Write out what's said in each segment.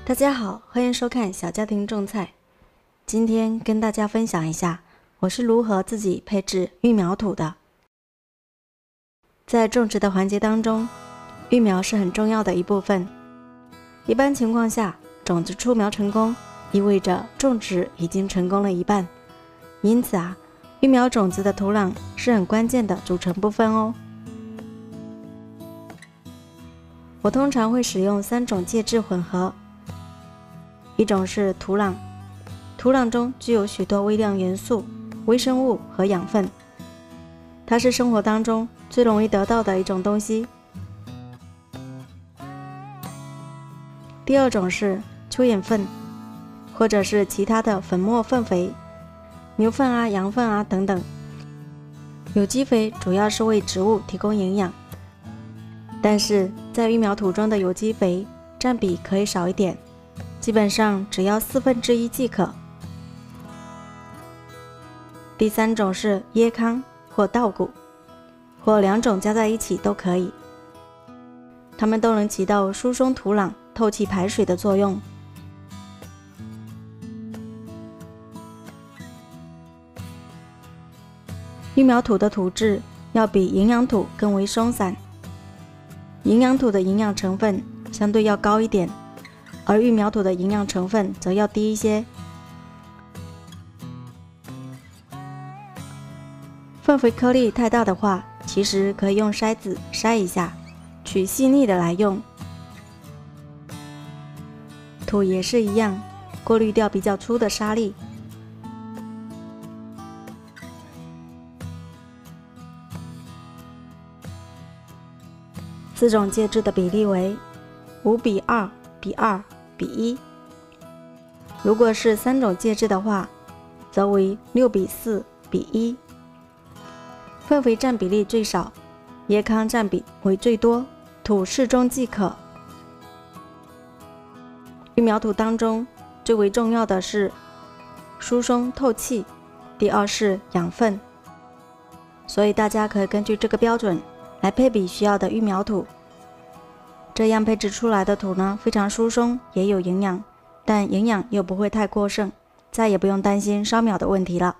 大家好，欢迎收看小家庭种菜。今天跟大家分享一下我是如何自己配置育苗土的。在种植的环节当中，育苗是很重要的一部分。一般情况下，种子出苗成功，意味着种植已经成功了一半。因此育苗种子的土壤是很关键的组成部分哦。我通常会使用3种介质混合，一种是土壤，土壤中具有许多微量元素、微生物和养分，它是生活当中最容易得到的一种东西。第二种是蚯蚓粪，或者是其他的粉末粪肥，牛粪羊粪等等。有机肥主要是为植物提供营养，但是在育苗土中的有机肥占比可以少一点，基本上只要1/4即可。第3种是椰糠或稻谷，或2种加在一起都可以，它们都能起到疏松土壤、透气排水的作用。育苗土的土质要比营养土更为松散，营养土的营养成分相对要高一点，而育苗土的营养成分则要低一些。粪肥颗粒太大的话，其实可以用筛子筛一下，取细腻的来用。土也是一样，过滤掉比较粗的沙粒。4种介质的比例为5:2:2:1。如果是3种介质的话，则为6:4:1。粪肥占比例最少，椰糠占比为最多，土适中即可。育苗土当中最为重要的是疏松透气，第2是养分，所以大家可以根据这个标准来配比需要的育苗土，这样配置出来的土呢，非常疏松，也有营养，但营养又不会太过剩，再也不用担心烧苗的问题了。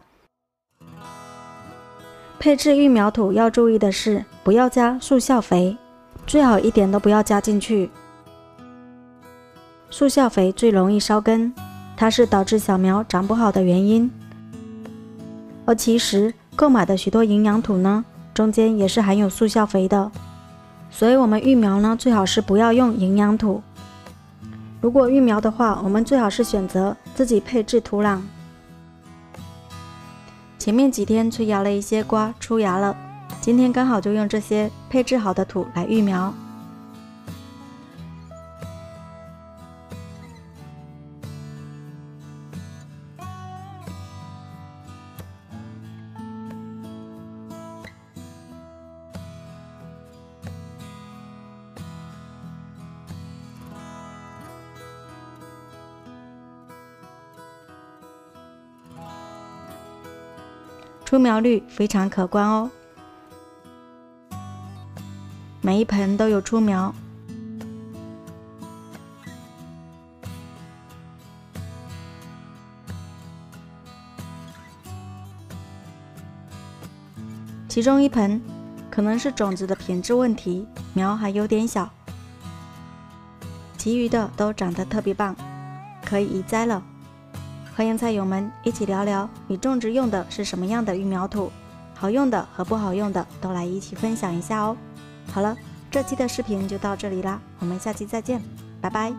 配置育苗土要注意的是，不要加速效肥，最好一点都不要加进去。速效肥最容易烧根，它是导致小苗长不好的原因。而其实购买的许多营养土呢，中间也是含有速效肥的，所以我们育苗呢，最好是不要用营养土。如果育苗的话，我们最好是选择自己配置土壤。前面几天催芽了一些瓜出芽了，今天刚好就用这些配置好的土来育苗。出苗率非常可观哦，每一盆都有出苗。其中一盆可能是种子的品质问题，苗还有点小，其余的都长得特别棒，可以移栽了。欢迎菜友们一起聊聊你种植用的是什么样的育苗土，好用的和不好用的都来一起分享一下哦。好了，这期的视频就到这里啦，我们下期再见，拜拜。